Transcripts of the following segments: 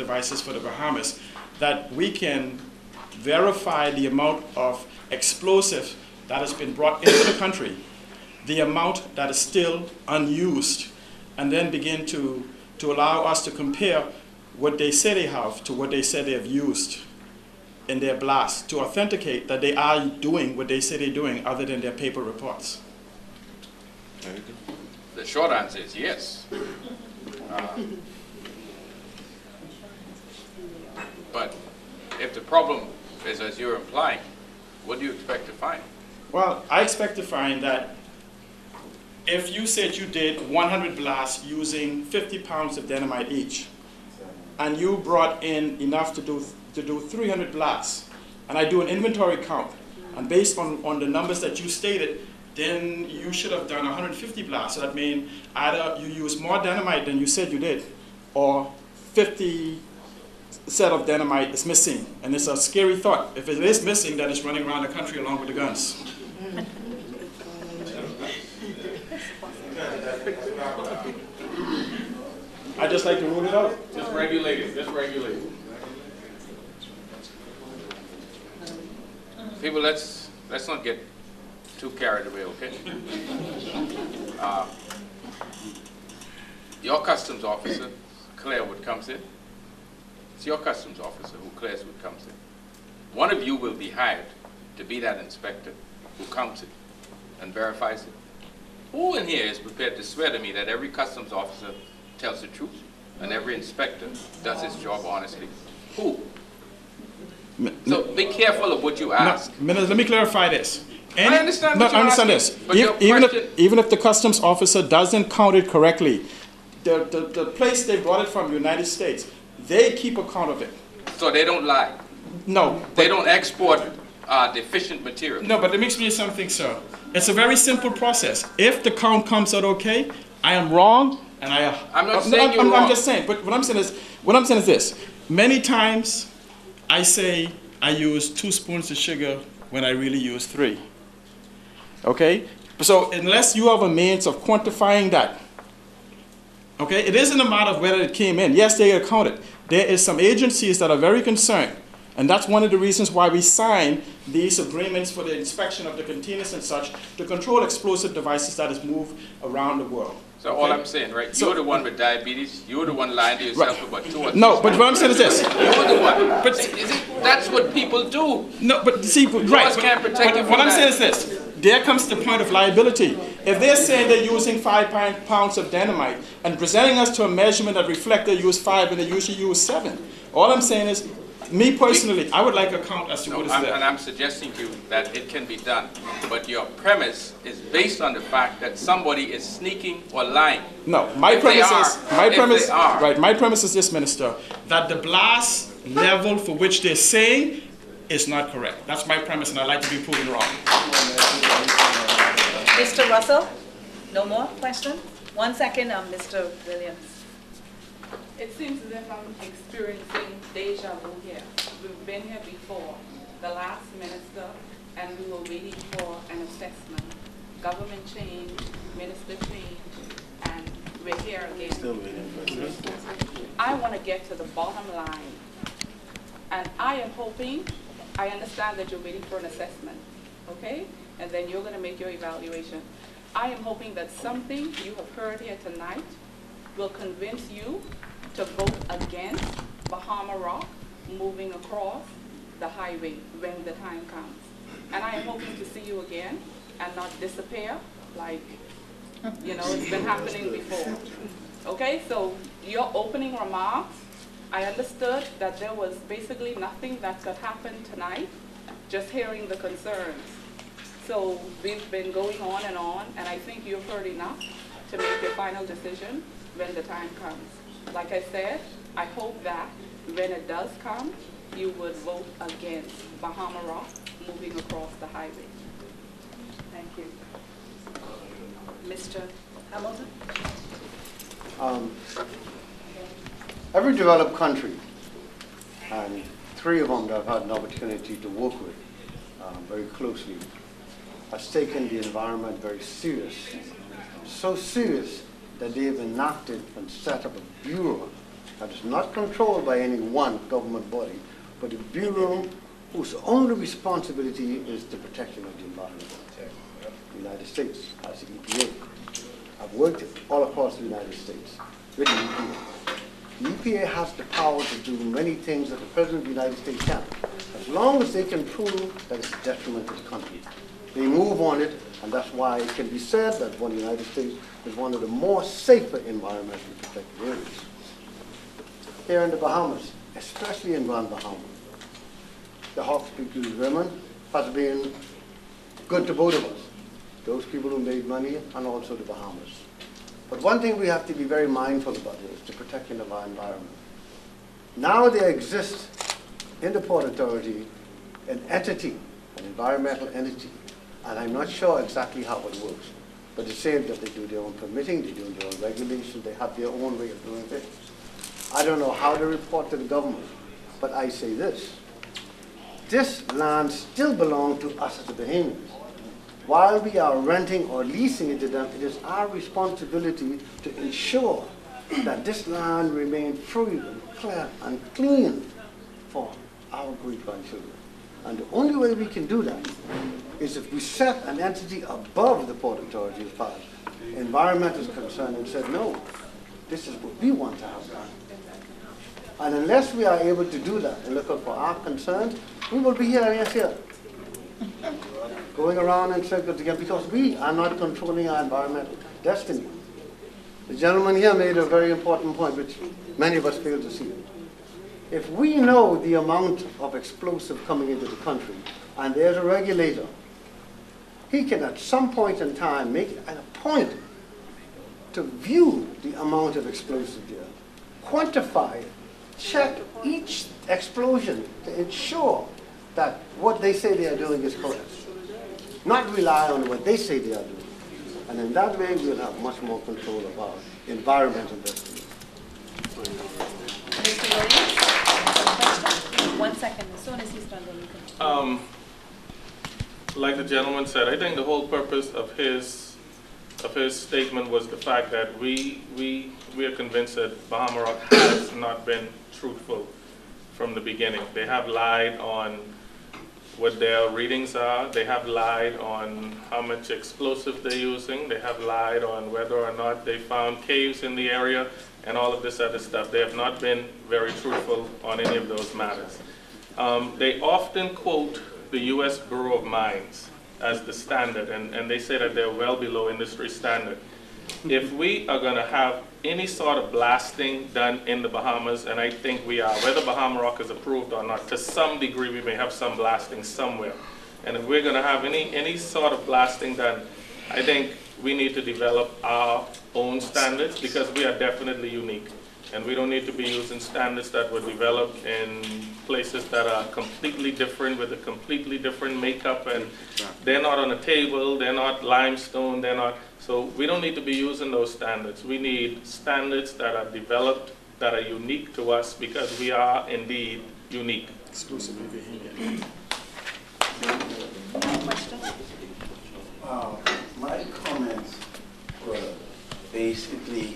devices for the Bahamas, that we can verify the amount of explosive that has been brought into the country, the amount that is still unused, and then begin to allow us to compare what they say they have to what they say they have used in their blast, to authenticate that they are doing what they say they're doing other than their paper reports. The short answer is yes. But if the problem is as you're implying, what do you expect to find? Well, I expect to find that if you said you did 100 blasts using 50 pounds of dynamite each, and you brought in enough to do 300 blasts, and I do an inventory count, and based on the numbers that you stated, then you should have done 150 blasts. So that means either you use more dynamite than you said you did, or 50 set of dynamite is missing. And it's a scary thought. If it is missing, then it's running around the country along with the guns. I just like to rule it out. Just regulate it. Just regulate it. People, let's not get too carried away, okay? Your customs officer clears what comes in. It's your customs officer who clears what comes in. One of you will be hired to be that inspector who counts it and verifies it. Who in here is prepared to swear to me that every customs officer tells the truth and every inspector does his job honestly? Who? So be careful of what you ask. No, let me clarify this. I understand what you're asking, this. But Even if the customs officer doesn't count it correctly, the place they brought it from, United States, they keep a count of it. So they don't lie? No. They don't export deficient material? No, but let me explain something, sir. It's a very simple process. If the count comes out okay, I am wrong, and I'm not saying you're wrong. I'm just saying, but what I'm saying is this. Many times, I say I use 2 spoons of sugar when I really use 3. Okay? So unless you have a means of quantifying that, okay, it isn't a matter of whether it came in. Yes, they are counted. There is some agencies that are very concerned, and that's one of the reasons why we sign these agreements for the inspection of the containers and such to control explosive devices that is moved around the world. So okay? All I'm saying, right, you're the one with diabetes, you're the one lying to yourself right. about 2 or 3 No, but what I'm saying is this. You're the one. But that's what people do. No, but see, right. Can't protect you from what I'm that. saying is this. There comes the point of liability. If they're saying they're using 5 pounds of dynamite and presenting us to a measurement that reflects they use 5 and they usually use 7, all I'm saying is, me personally, I would like a count as to what is there. And I'm suggesting to you that it can be done. But your premise is based on the fact that somebody is sneaking or lying. No, my premise is this, Minister, that the blast level for which they're saying is not correct. That's my premise, and I'd like to be proven wrong. Mr. Russell, no more questions? 1 second, Mr. Williams. It seems as if I'm experiencing deja vu here. We've been here before, the last minister, and we were waiting for an assessment. Government change, minister change, and we're here again. Still waiting for assessment. I want to get to the bottom line. And I am hoping, I understand that you're waiting for an assessment, okay? And then you're going to make your evaluation. I am hoping that something you have heard here tonight will convince you to vote against Bahama Rock moving across the highway when the time comes. And I am hoping to see you again and not disappear like, you know, it's been happening before. Okay, so your opening remarks, I understood that there was basically nothing that could happen tonight, just hearing the concerns. So we've been going on, and I think you've heard enough to make your final decision when the time comes. Like I said, I hope that when it does come, you would vote against Bahama Rock moving across the highway. Thank you. Mr. Hamilton? Every developed country, and 3 of them that I've had an opportunity to work with very closely, has taken the environment very serious. So serious that they've enacted and set up a bureau that is not controlled by any one government body, but a bureau whose only responsibility is the protection of the environment. The United States has the EPA. I've worked all across the United States with the EPA. The EPA has the power to do many things that the President of the United States can't, as long as they can prove that it's a detriment to the country. They move on it, and that's why it can be said that the United States is one of the more safer environmentally protected areas. Here in the Bahamas, especially in Grand Bahama, the Hawke's Agreement has been good to both of us, those people who made money and also the Bahamas. But one thing we have to be very mindful about is the protection of our environment. Now there exists in the Port Authority an entity, an environmental entity, and I'm not sure exactly how it works. But it says that they do their own permitting, they do their own regulation, they have their own way of doing things. I don't know how to report to the government, but I say this. This land still belongs to us as the Bahamians. While we are renting or leasing it to them, it is our responsibility to ensure that this land remains free and clear and clean for our great-grandchildren. And the only way we can do that is if we set an entity above the Port Authority as far as environment is concerned and said, no, this is what we want to have done. And unless we are able to do that and look out for our concerns, we will be here and here, going around in circles again, because we are not controlling our environmental destiny. The gentleman here made a very important point, which many of us fail to see. If we know the amount of explosive coming into the country, and there's a regulator, he can at some point in time make it a point to view the amount of explosive there, quantify it, check each explosion to ensure that what they say they are doing is correct. Not rely on what they say they are doing. And in that way, we'll have much more control of our environmental destiny. Mr. Williams, question? 1 second. As soon as he's done, then you can. Like the gentleman said, I think the whole purpose of his statement was the fact that we are convinced that Bahama Rock has not been truthful from the beginning. They have lied on what their readings are. They have lied on how much explosive they're using. They have lied on whether or not they found caves in the area and all of this other stuff. They have not been very truthful on any of those matters. They often quote the U.S. Bureau of Mines as the standard, and they say that they're well below industry standard. If we are going to have any sort of blasting done in the Bahamas, and I think we are, whether Bahama Rock is approved or not, to some degree we may have some blasting somewhere. And if we're going to have any sort of blasting done, I think we need to develop our own standards, because we are definitely unique. And we don't need to be using standards that were developed in places that are completely different, with a completely different makeup, and they're not on a table, they're not limestone, they're not. So we don't need to be using those standards. We need standards that are developed, that are unique to us, because we are indeed unique. Exclusively Bahamian. Question? My comments were basically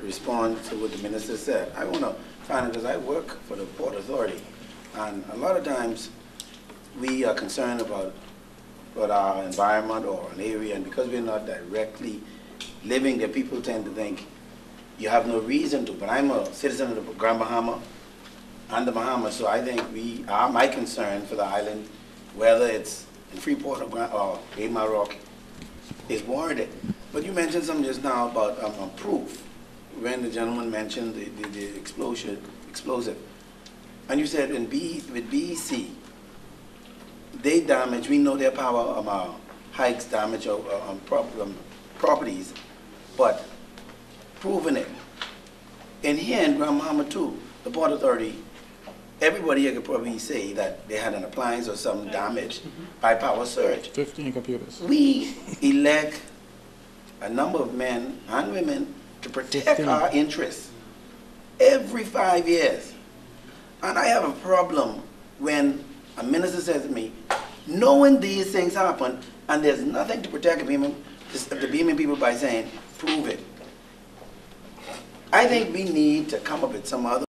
respond to what the minister said. I want to find out, because I work for the Port Authority, and a lot of times we are concerned about our environment or an area, and because we're not directly living there, people tend to think you have no reason to. But I'm a citizen of the Grand Bahama and the Bahamas, so I think my concern for the island, whether it's in Freeport or Bahama Rock, is warranted. But you mentioned something just now about proof, when the gentleman mentioned the explosive. And you said with BEC, they damage, we know their power hikes damage properties, but proving it. And here in Grand Bahama too, the Port Authority, everybody here could probably say that they had an appliance or some damage by power surge. 15 computers. We elect a number of men and women to protect our interests every 5 years. And I have a problem when a minister says to me, knowing these things happen, and there's nothing to protect the Bahamian people by saying, prove it. I think we need to come up with some other